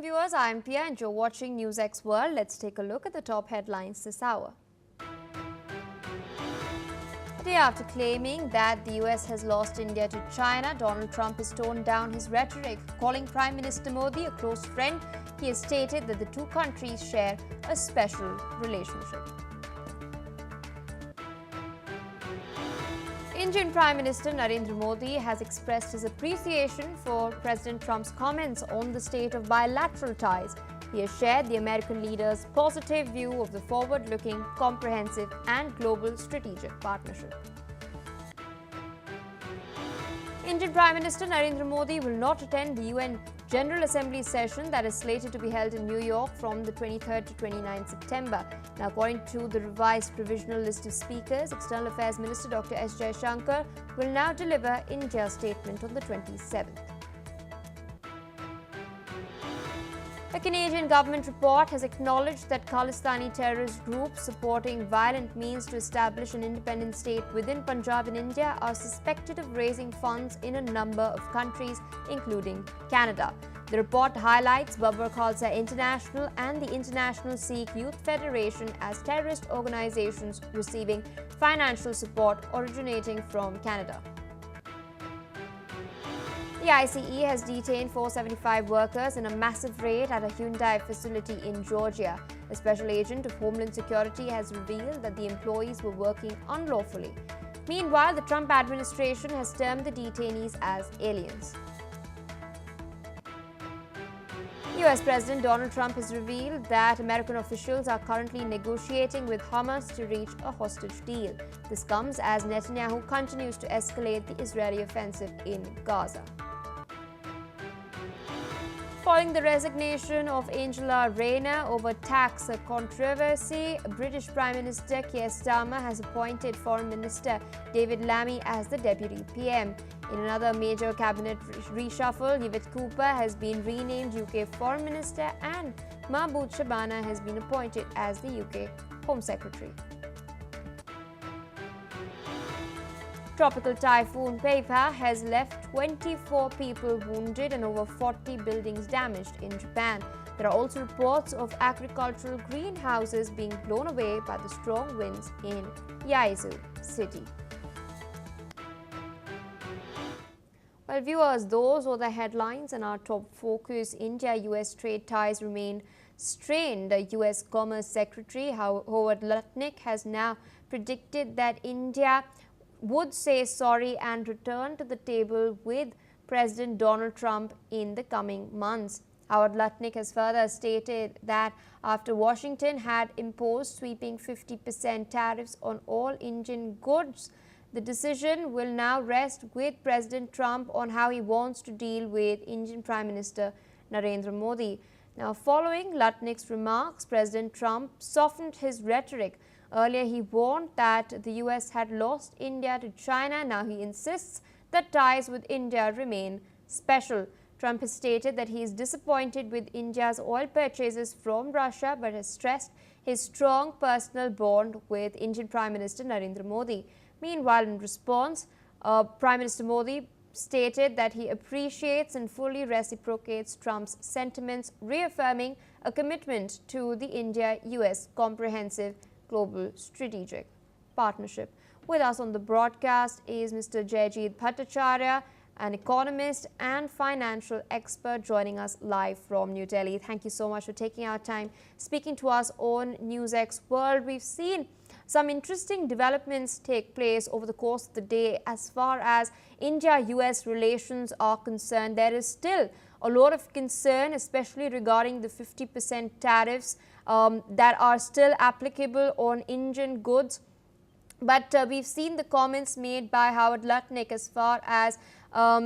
viewers, I am Pia and you're watching NewsX World. Let's take a look at the top headlines this hour. A day after claiming that the US has lost India to China, Donald Trump has toned down his rhetoric. Calling Prime Minister Modi a close friend, he has stated that the two countries share a special relationship. Indian Prime Minister Narendra Modi has expressed his appreciation for President Trump's comments on the state of bilateral ties. He has shared the American leader's positive view of the forward-looking, comprehensive and global strategic partnership. Indian Prime Minister Narendra Modi will not attend the UN General Assembly session that is slated to be held in New York from the 23rd to 29th September. Now, according to the revised provisional list of speakers, External Affairs Minister Dr. S. Jaishankar will now deliver India's statement on the 27th. A Canadian government report has acknowledged that Khalistani terrorist groups supporting violent means to establish an independent state within Punjab in India are suspected of raising funds in a number of countries, including Canada. The report highlights Babbar Khalsa International and the International Sikh Youth Federation as terrorist organizations receiving financial support originating from Canada. The ICE has detained 475 workers in a massive raid at a Hyundai facility in Georgia. A special agent of Homeland Security has revealed that the employees were working unlawfully. Meanwhile, the Trump administration has termed the detainees as aliens. US President Donald Trump has revealed that American officials are currently negotiating with Hamas to reach a hostage deal. This comes as Netanyahu continues to escalate the Israeli offensive in Gaza. Following the resignation of Angela Rayner over tax controversy, British Prime Minister Keir Starmer has appointed Foreign Minister David Lammy as the Deputy PM. In another major cabinet reshuffle, Yvette has been renamed UK Foreign Minister and Mahmood Shabana has been appointed as the UK Home Secretary. Tropical typhoon Peipa has left 24 people wounded and over 40 buildings damaged in Japan. There are also reports of agricultural greenhouses being blown away by the strong winds in Yaizu city. Well, viewers, those were the headlines and our top focus. India-US trade ties remain strained. The US Commerce Secretary Howard Lutnick has now predicted that India would say sorry and return to the table with President Donald Trump in the coming months. Howard Lutnick has further stated that after Washington had imposed sweeping 50% tariffs on all Indian goods, the decision will now rest with President Trump on how he wants to deal with Indian Prime Minister Narendra Modi. Now, following Lutnick's remarks, President Trump softened his rhetoric. Earlier, he warned that the US had lost India to China. Now he insists that ties with India remain special. Trump has stated that he is disappointed with India's oil purchases from Russia, but has stressed his strong personal bond with Indian Prime Minister Narendra Modi. Meanwhile, in response, Prime Minister Modi stated that he appreciates and fully reciprocates Trump's sentiments, reaffirming a commitment to the India-US comprehensive global strategic partnership. With us on the broadcast is Mr. Jayajit Bhattacharya, an economist and financial expert, joining us live from New Delhi. Thank you so much for taking our time speaking to us on NewsX World. We've seen some interesting developments take place over the course of the day as far as India-US relations are concerned. There is still a lot of concern, especially regarding the 50% tariffs that are still applicable on Indian goods. But we've seen the comments made by Howard Lutnick as far as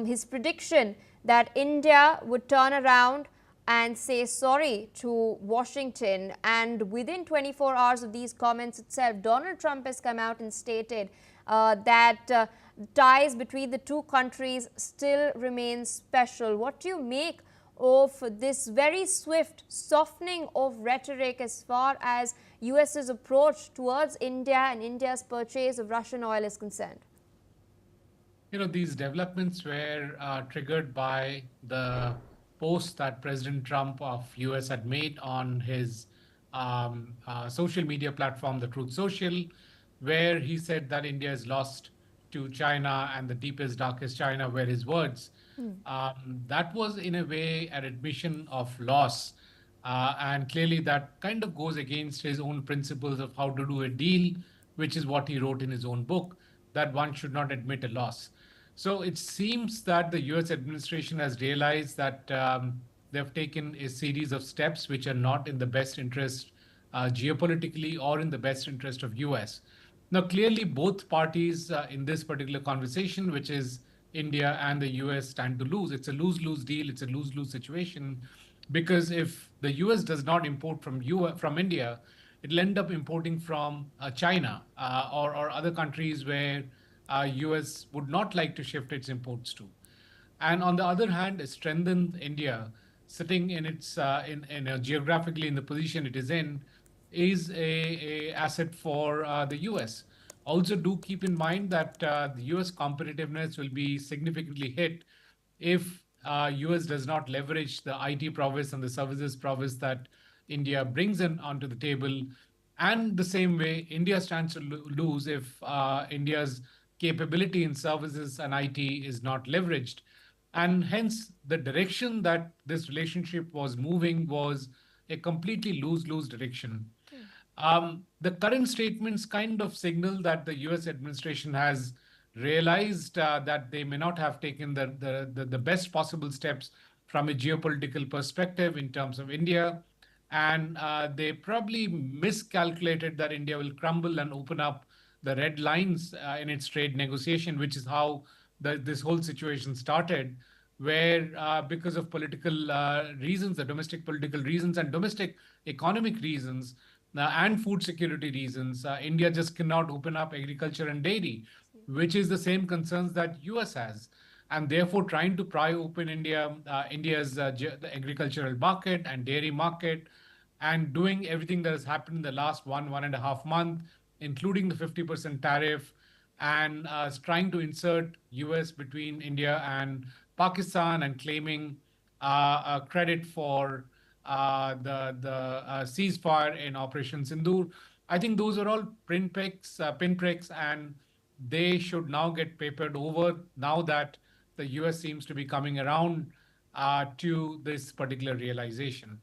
his prediction that India would turn around and say sorry to Washington. And within 24 hours of these comments itself, Donald Trump has come out and stated that ties between the two countries still remain special. What do you make of this very swift softening of rhetoric as far as US's approach towards India and India's purchase of Russian oil is concerned? You know, these developments were triggered by the post that President Trump of US had made on his social media platform, the Truth Social, where he said that India is lost to China and the deepest, darkest China were his words. That was, in a way, an admission of loss. And clearly, that kind of goes against his own principles of how to do a deal, which is what he wrote in his own book, that one should not admit a loss. So it seems that the US administration has realized that they've taken a series of steps which are not in the best interest geopolitically or in the best interest of US. Now, clearly, both parties in this particular conversation, which is India and the US, stand to lose. It's a lose-lose deal. It's a lose-lose situation, because if the US does not import from India, it'll end up importing from China or other countries where US would not like to shift its imports to. And on the other hand, it strengthened India, sitting in its geographically in the position it is in, is a asset for the US. Also, do keep in mind that the US competitiveness will be significantly hit if US does not leverage the IT prowess and the services prowess that India brings in onto the table. And the same way, India stands to lose if India's capability in services and IT is not leveraged. And hence, the direction that this relationship was moving was a completely lose-lose direction. The current statements kind of signal that the US administration has realized that they may not have taken the best possible steps from a geopolitical perspective in terms of India. And they probably miscalculated that India will crumble and open up the red lines in its trade negotiation, which is how this whole situation started, where because of political reasons, the domestic political reasons and domestic economic reasons, and food security reasons, India just cannot open up agriculture and dairy, which is the same concerns that US has. And therefore, trying to pry open India's the agricultural market and dairy market, and doing everything that has happened in the last 1.5 months, including the 50% tariff, and trying to insert US between India and Pakistan, and claiming credit for the ceasefire in Operation Sindoor. I think those are all pinpricks, and they should now get papered over now that the US seems to be coming around to this particular realization.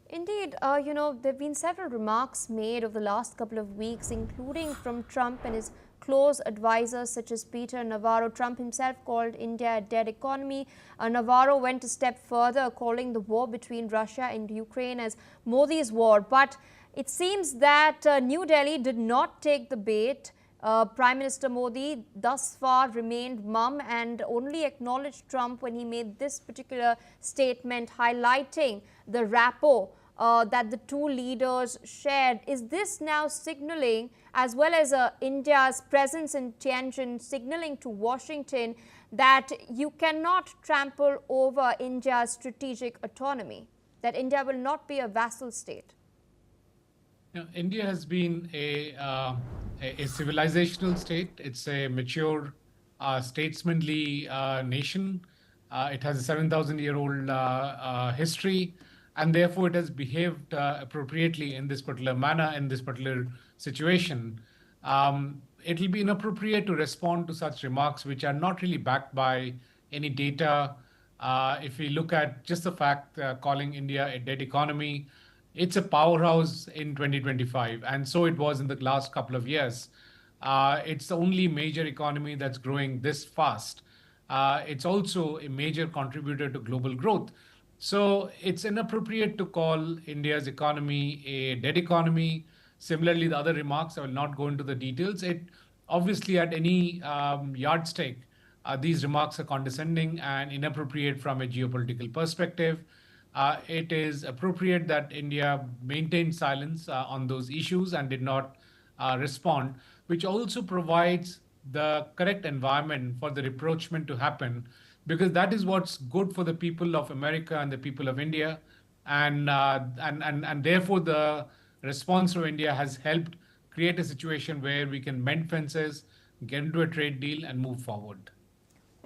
Indeed, there have been several remarks made over the last couple of weeks, including from Trump and his close advisors such as Peter Navarro. Trump himself called India a dead economy. Navarro went a step further, calling the war between Russia and Ukraine as Modi's war. But it seems that New Delhi did not take the bait. Prime Minister Modi thus far remained mum and only acknowledged Trump when he made this particular statement, highlighting the rapport that the two leaders shared. Is this now signaling, as well as India's presence in Tianjin, signaling to Washington that you cannot trample over India's strategic autonomy, that India will not be a vassal state? India has been a civilizational state. It's a mature, statesmanly nation. It has a 7,000-year-old history, and therefore it has behaved appropriately in this particular manner, in this particular situation. It will be inappropriate to respond to such remarks which are not really backed by any data. If we look at just the fact calling India a dead economy, it's a powerhouse in 2025, and so it was in the last couple of years. It's the only major economy that's growing this fast. It's also a major contributor to global growth. So it's inappropriate to call India's economy a dead economy. Similarly, the other remarks, I will not go into the details. It obviously, at any yardstick, these remarks are condescending and inappropriate from a geopolitical perspective. It is appropriate that India maintained silence on those issues and did not respond, which also provides the correct environment for the rapprochement to happen, because that is what's good for the people of America and the people of India. And therefore, the response from India has helped create a situation where we can mend fences, get into a trade deal, and move forward.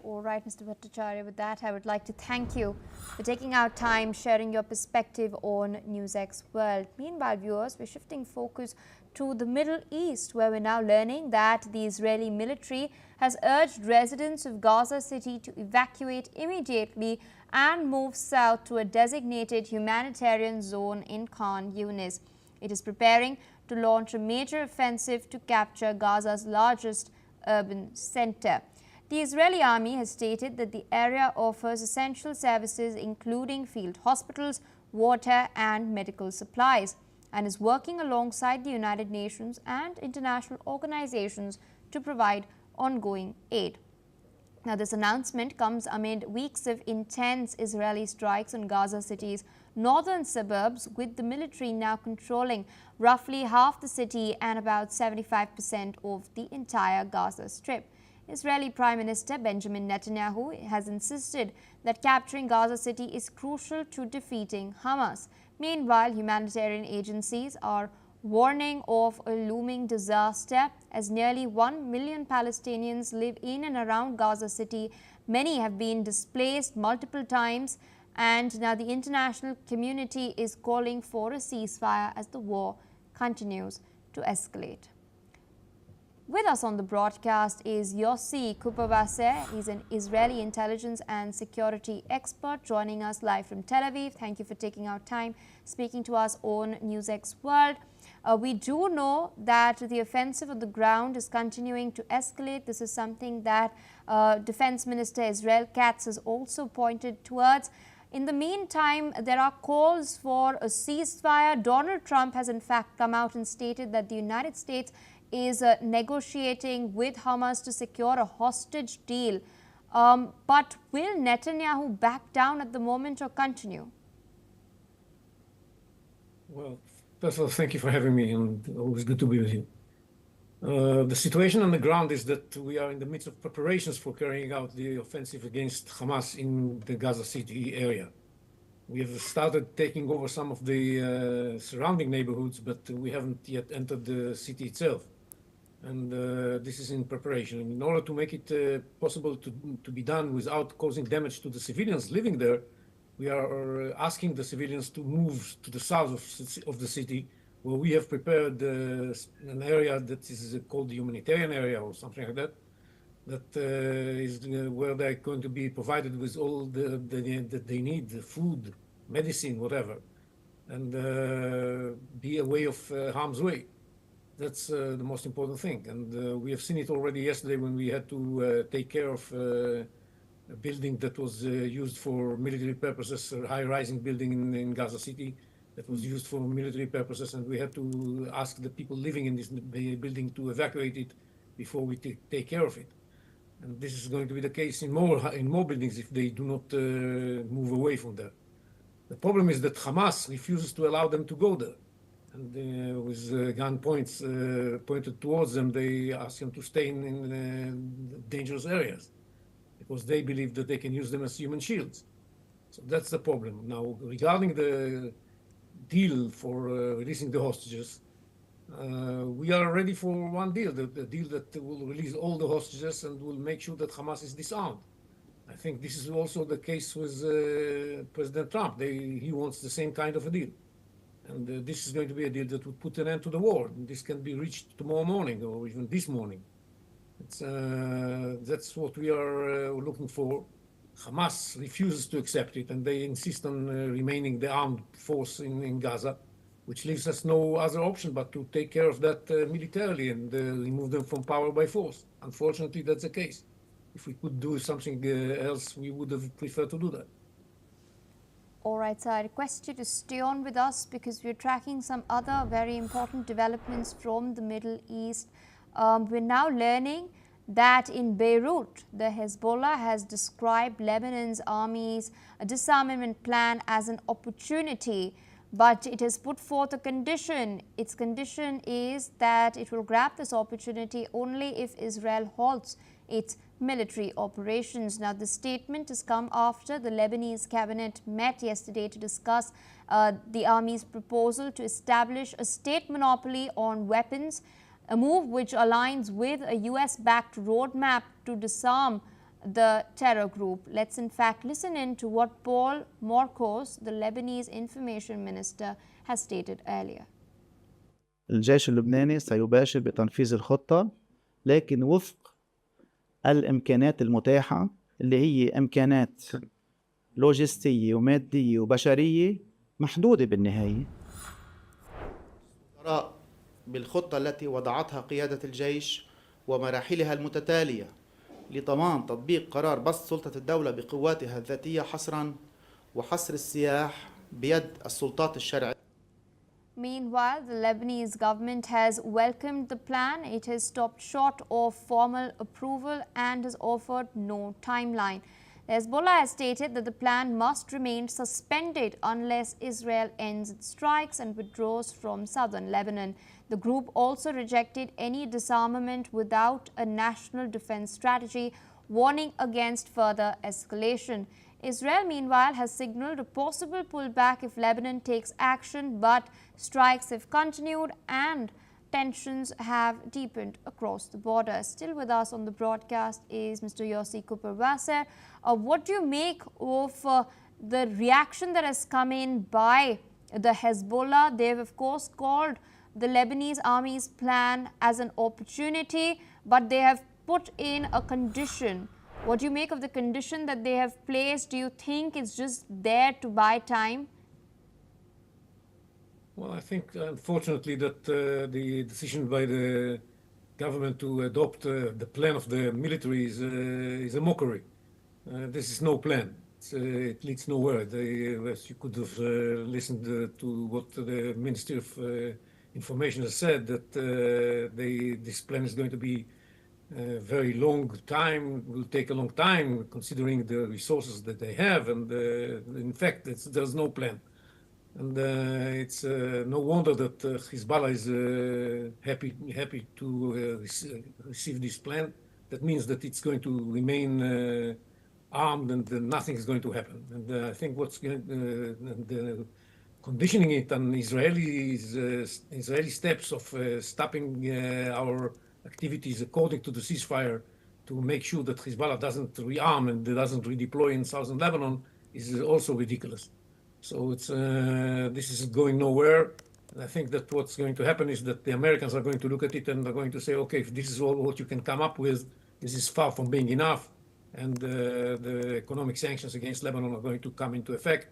All right, Mr. Bhattacharya, with that, I would like to thank you for taking out time, sharing your perspective on NewsX World. Meanwhile, viewers, we're shifting focus to the Middle East, where we're now learning that the Israeli military has urged residents of Gaza City to evacuate immediately and move south to a designated humanitarian zone in Khan Yunis. It is preparing to launch a major offensive to capture Gaza's largest urban center. The Israeli army has stated that the area offers essential services including field hospitals, water and medical supplies, and is working alongside the United Nations and international organizations to provide ongoing aid. Now, this announcement comes amid weeks of intense Israeli strikes on Gaza City's northern suburbs, with the military now controlling roughly half the city and about 75% of the entire Gaza Strip. Israeli Prime Minister Benjamin Netanyahu has insisted that capturing Gaza City is crucial to defeating Hamas. Meanwhile, humanitarian agencies are warning of a looming disaster as nearly 1 million Palestinians live in and around Gaza City. Many have been displaced multiple times, and now the international community is calling for a ceasefire as the war continues to escalate. With us on the broadcast is Yossi Kupavase. He's an Israeli intelligence and security expert joining us live from Tel Aviv. Thank you for taking out time speaking to us on NewsX World. We do know that the offensive on the ground is continuing to escalate. This is something that Defense Minister Israel Katz has also pointed towards. In the meantime, there are calls for a ceasefire. Donald Trump has in fact come out and stated that the United States is negotiating with Hamas to secure a hostage deal. But will Netanyahu back down at the moment or continue? Well, first of all, thank you for having me, and always good to be with you. The situation on the ground is that we are in the midst of preparations for carrying out the offensive against Hamas in the Gaza City area. We have started taking over some of the surrounding neighborhoods, but we haven't yet entered the city itself. And this is in preparation. And in order to make it possible to be done without causing damage to the civilians living there, we are asking the civilians to move to the south of the city, where we have prepared an area that is called the humanitarian area or something like that, that is where they're going to be provided with all that they need, the food, medicine, whatever, and be away of harm's way. That's the most important thing. And we have seen it already yesterday when we had to take care of a building that was used for military purposes, a high-rising building in Gaza City that was used for military purposes, and we had to ask the people living in this building to evacuate it before we take care of it. And this is going to be the case in more buildings if they do not move away from there. The problem is that Hamas refuses to allow them to go there. And with gun points pointed towards them, they ask them to stay in dangerous areas because they believe that they can use them as human shields. So that's the problem. Now, regarding the deal for releasing the hostages, we are ready for one deal, the deal that will release all the hostages and will make sure that Hamas is disarmed. I think this is also the case with President Trump. He wants the same kind of a deal. And this is going to be a deal that would put an end to the war. And this can be reached tomorrow morning or even this morning. That's what we are looking for. Hamas refuses to accept it, and they insist on remaining the armed force in Gaza, which leaves us no other option but to take care of that militarily and remove them from power by force. Unfortunately, that's the case. If we could do something else, we would have preferred to do that. All right, so I request you to stay on with us because we're tracking some other very important developments from the Middle East. We're now learning that in Beirut, the Hezbollah has described Lebanon's army's disarmament plan as an opportunity, but it has put forth a condition. Its condition is that it will grab this opportunity only if Israel halts its military operations. Now, the statement has come after the Lebanese cabinet met yesterday to discuss the army's proposal to establish a state monopoly on weapons, a move which aligns with a US-backed roadmap to disarm the terror group. Let's in fact listen in to what Paul Morcos, the Lebanese information minister, has stated earlier. الجيش اللبناني سيباشر بتنفيذ الخطة لكن وفق الإمكانات المتاحة اللي هي إمكانات لوجستية ومادية وبشرية محدودة بالنهاية. بالخطة التي وضعتها قيادة الجيش ومراحلها المتتالية لضمان تطبيق قرار بسط سلطة الدولة بقواتها الذاتية حصراً وحصر السياح بيد السلطات الشرعية. Meanwhile, the Lebanese government has welcomed the plan. It has stopped short of formal approval and has offered no timeline. Hezbollah has stated that the plan must remain suspended unless Israel ends its strikes and withdraws from southern Lebanon. The group also rejected any disarmament without a national defense strategy, warning against further escalation. Israel, meanwhile, has signaled a possible pullback if Lebanon takes action, but strikes have continued and tensions have deepened across the border. Still with us on the broadcast is Mr. Yossi Kupper-Wasser. What do you make of the reaction that has come in by the Hezbollah? They've, of course, called the Lebanese army's plan as an opportunity, but they have put in a condition. What do you make of the condition that they have placed? Do you think it's just there to buy time? Well, I think, unfortunately, that the decision by the government to adopt the plan of the military is a mockery. This is no plan. It leads nowhere. As you could have listened to what the Ministry of Information has said, that this plan is going to be very long time, will take a long time considering the resources that they have, and in fact there's no plan. And it's no wonder that Hezbollah is happy to receive this plan. That means that it's going to remain armed and nothing is going to happen. And I think what's going the conditioning it on Israeli steps of stopping our activities according to the ceasefire to make sure that Hezbollah doesn't rearm and doesn't redeploy in southern Lebanon is also ridiculous. So it's this is going nowhere. And I think that what's going to happen is that the Americans are going to look at it and are going to say, okay, if this is all what you can come up with, this is far from being enough. And the economic sanctions against Lebanon are going to come into effect.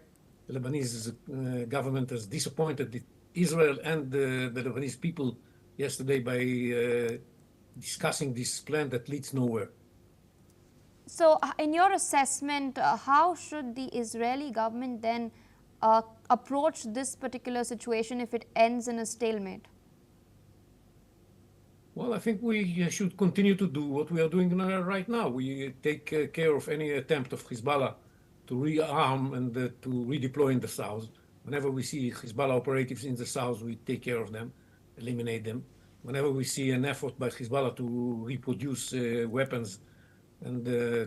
The Lebanese government has disappointed Israel and the Lebanese people yesterday by discussing this plan that leads nowhere. So, in your assessment, how should the Israeli government then approach this particular situation if it ends in a stalemate? Well, I think we should continue to do what we are doing right now. We take care of any attempt of Hezbollah to rearm and to redeploy in the south. Whenever we see Hezbollah operatives in the south, we take care of them, eliminate them. Whenever we see an effort by Hezbollah to reproduce weapons and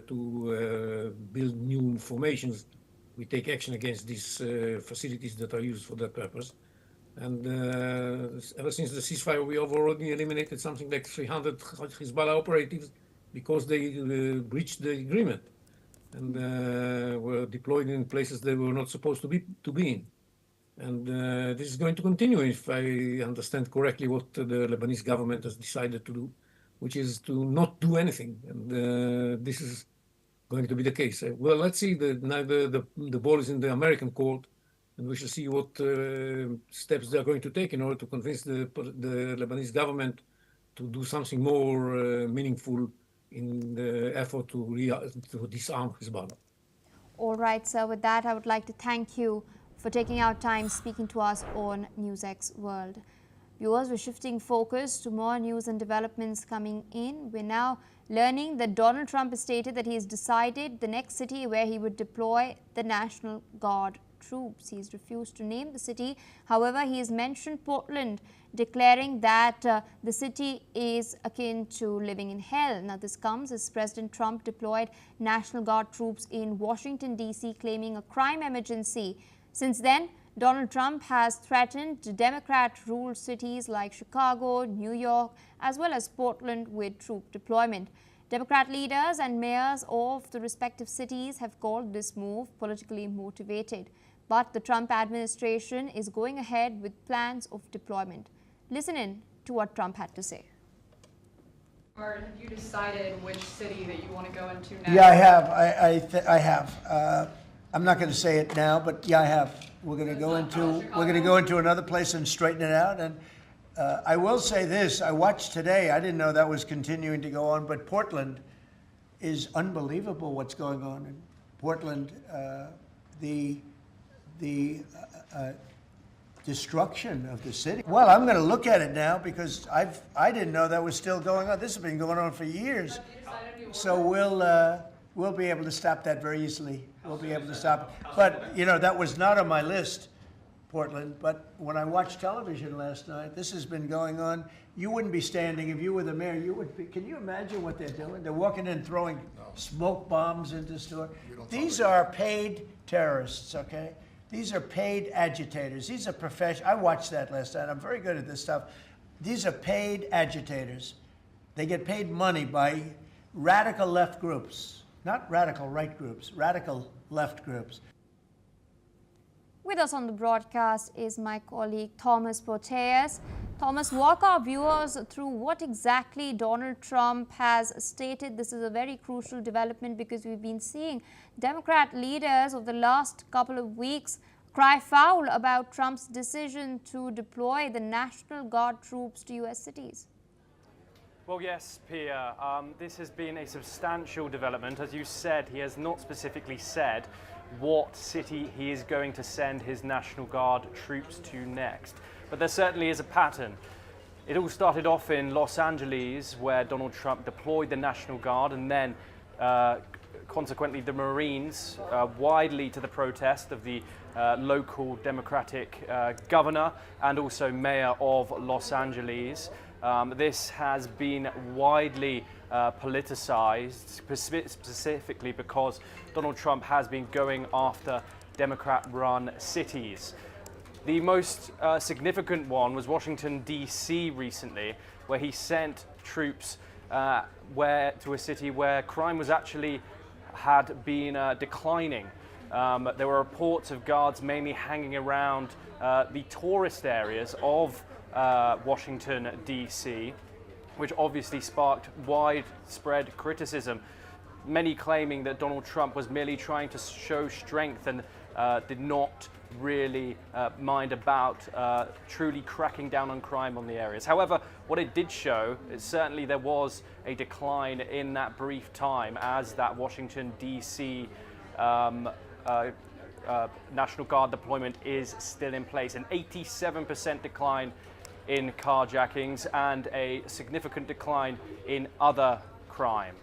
to build new formations, we take action against these facilities that are used for that purpose. And ever since the ceasefire, we have already eliminated something like 300 Hezbollah operatives because they breached the agreement and were deployed in places they were not supposed to be in. And this is going to continue, if I understand correctly, what the Lebanese government has decided to do, which is to not do anything. And this is going to be the case. Well, let's see. Now the ball is in the American court, and we shall see what steps they are going to take in order to convince the Lebanese government to do something more meaningful in the effort to disarm Hezbollah. All right, sir. With that, I would like to thank you for taking out time speaking to us on NewsX World. Viewers, we're shifting focus to more news and developments coming in. We're now learning that Donald Trump has stated that he has decided the next city where he would deploy the National Guard troops. He has refused to name the city. However, he has mentioned Portland, declaring that the city is akin to living in hell. Now, this comes as President Trump deployed National Guard troops in Washington, D.C., claiming a crime emergency. Since then, Donald Trump has threatened Democrat-ruled cities like Chicago, New York, as well as Portland with troop deployment. Democrat leaders and mayors of the respective cities have called this move politically motivated. But the Trump administration is going ahead with plans of deployment. Listen in to what Trump had to say. Have you decided which city that you want to go into next? Yeah, I have. I have. I'm not going to say it now, but yeah, I have. We're going to go into another place and straighten it out. And I will say this: I watched today. I didn't know that was continuing to go on, but Portland is unbelievable. What's going on in Portland? The destruction of the city. Well, I'm going to look at it now because I didn't know that was still going on. This has been going on for years. So we'll be able to stop that very easily. We'll be able to stop it. But you know, that was not on my list, Portland. But when I watched television last night, this has been going on. You wouldn't be standing if you were the mayor. You would be. Can you imagine what they're doing? They're walking in throwing smoke bombs into stores. These are paid terrorists, okay? These are paid agitators. These are professional. I watched that last night. I'm very good at this stuff. These are paid agitators. They get paid money by radical left groups, not radical right groups, radical left groups. With us on the broadcast is my colleague Thomas Porteus. Thomas, walk our viewers through what exactly Donald Trump has stated. This is a very crucial development because we've been seeing Democrat leaders of the last couple of weeks cry foul about Trump's decision to deploy the National Guard troops to U.S. cities. Well, yes, Pia, this has been a substantial development. As you said, he has not specifically said what city he is going to send his National Guard troops to next. But there certainly is a pattern. It all started off in Los Angeles, where Donald Trump deployed the National Guard, and then consequently the Marines, widely to the protest of the local Democratic governor and also mayor of Los Angeles. This has been widely politicized, specifically because Donald Trump has been going after Democrat-run cities. The most significant one was Washington, D.C. recently, where he sent troops to a city where crime was actually had been declining. There were reports of guards mainly hanging around the tourist areas of Washington, D.C., which obviously sparked widespread criticism, many claiming that Donald Trump was merely trying to show strength and did not really mind about truly cracking down on crime on the areas. However, what it did show is certainly there was a decline in that brief time as that Washington, D.C. National Guard deployment is still in place. An 87% decline in carjackings and a significant decline in other crime.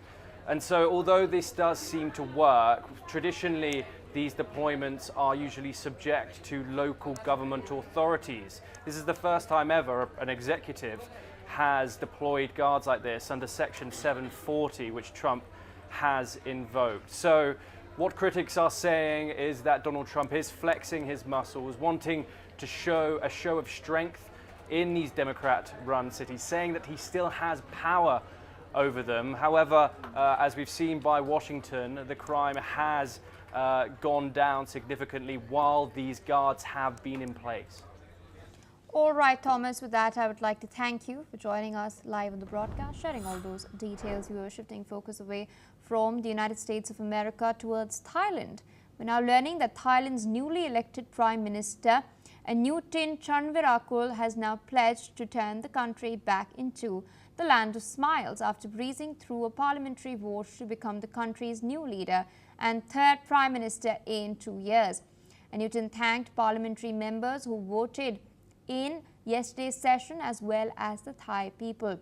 And so although this does seem to work, traditionally these deployments are usually subject to local government authorities. This is the first time ever an executive has deployed guards like this under Section 740, which Trump has invoked. So what critics are saying is that Donald Trump is flexing his muscles, wanting to show a show of strength in these Democrat-run cities, saying that he still has power over them. However, as we've seen by Washington, the crime has gone down significantly while these guards have been in place. All right, Thomas, with that, I would like to thank you for joining us live on the broadcast, sharing all those details. We were shifting focus away from the United States of America towards Thailand. We're now learning that Thailand's newly elected Prime Minister, Anutin Charnvirakul, has now pledged to turn the country back into the land of smiles after breezing through a parliamentary vote to become the country's new leader and third Prime Minister in 2 years. Anutin thanked parliamentary members who voted in yesterday's session as well as the Thai people.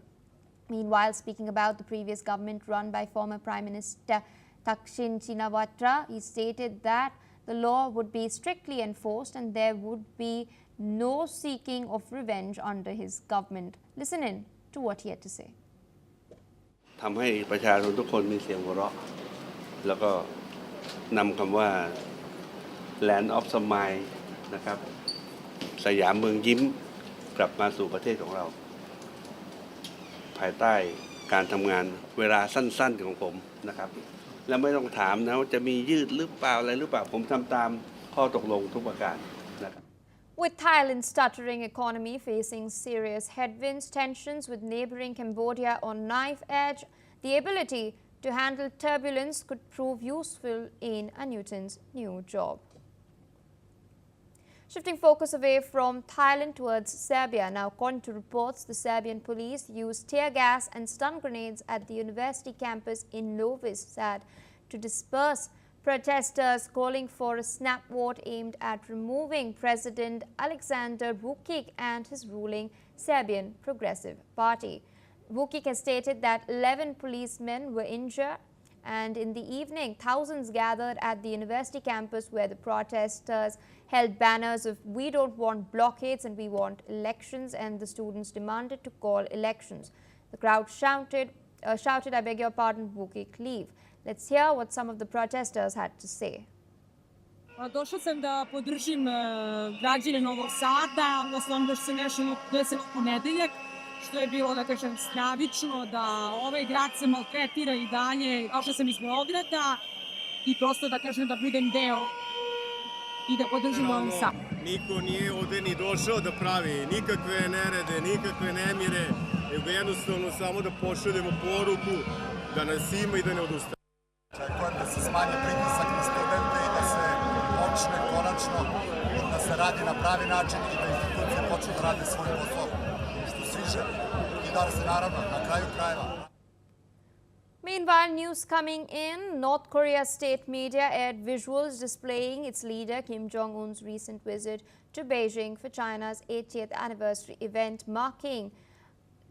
Meanwhile, speaking about the previous government run by former Prime Minister Thaksin Shinawatra, he stated that the law would be strictly enforced and there would be no seeking of revenge under his government. Listen in to what he had to say. ทำให้ประชาชนทุกคนมีเสียงหัวเราะแล้วก็นำคำว่า Land of Smile นะครับสยามเมืองยิ้มกลับมาสู่ประเทศของเราภายใต้ การทำงานเวลาสั้นๆของผมนะครับและไม่ต้องถามนะว่าจะมียืดหรือเปล่าอะไรหรือเปล่าผมทำตามข้อตกลงทุกประการนะครับ With Thailand's stuttering economy facing serious headwinds, tensions with neighboring Cambodia on knife edge, the ability to handle turbulence could prove useful in Newton's new job. Shifting focus away from Thailand towards Serbia. Now, according to reports, the Serbian police used tear gas and stun grenades at the university campus in Novi Sad to disperse protesters calling for a snap vote aimed at removing President Aleksandar Vučić and his ruling Serbian Progressive Party. Vučić has stated that 11 policemen were injured, and in the evening, thousands gathered at the university campus where the protesters held banners of "We don't want blockades and we want elections," and the students demanded to call elections. The crowd shouted, "I beg your pardon, Vučić, leave." Let's hear what some of the protesters had to say. Došla sam da podržim građane Novog Sada, odnosno ono što se desilo u ponedeljak, što je bilo, da kažem, stravično, da ovaj grad se maltretira i dalje. Došla sam iz Beograda i prosto, da kažem, da budem deo i da podržim Novi Sad. Niko nije ovde ni došao da pravi nikakve nerede, nikakve nemire, nego jednostavno samo da pošaljemo poruku da nas ima i da ne odustane. Očekujem da se smanji pritisak na studente i da se počne konačno da se radi na pravi način i da institucije počnu da rade svoj posao, što svi žele. I da se naravno na kraju krajeva. Meanwhile, news coming in, North Korea's state media aired visuals displaying its leader Kim Jong-un's recent visit to Beijing for China's 80th anniversary event marking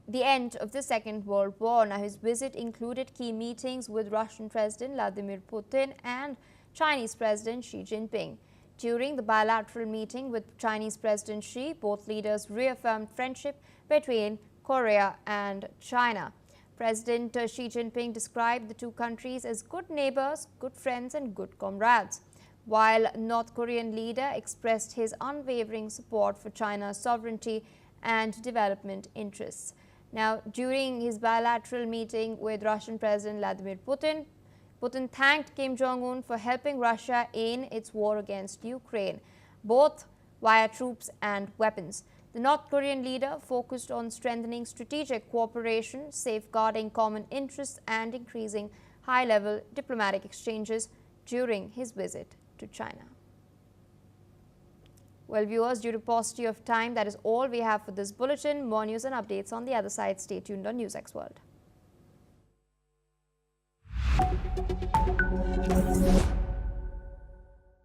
the end of the Second World War. Now, his visit included key meetings with Russian President Vladimir Putin and Chinese President Xi Jinping. During the bilateral meeting with Chinese President Xi, both leaders reaffirmed friendship between Korea and China. President Xi Jinping described the two countries as good neighbors, good friends and good comrades, while North Korean leader expressed his unwavering support for China's sovereignty and development interests. Now, during his bilateral meeting with Russian President Vladimir Putin, Putin thanked Kim Jong-un for helping Russia in its war against Ukraine, both via troops and weapons. The North Korean leader focused on strengthening strategic cooperation, safeguarding common interests, and increasing high-level diplomatic exchanges during his visit to China. Well, viewers, due to paucity of time, that is all we have for this bulletin. More news and updates on the other side. Stay tuned on NewsX World.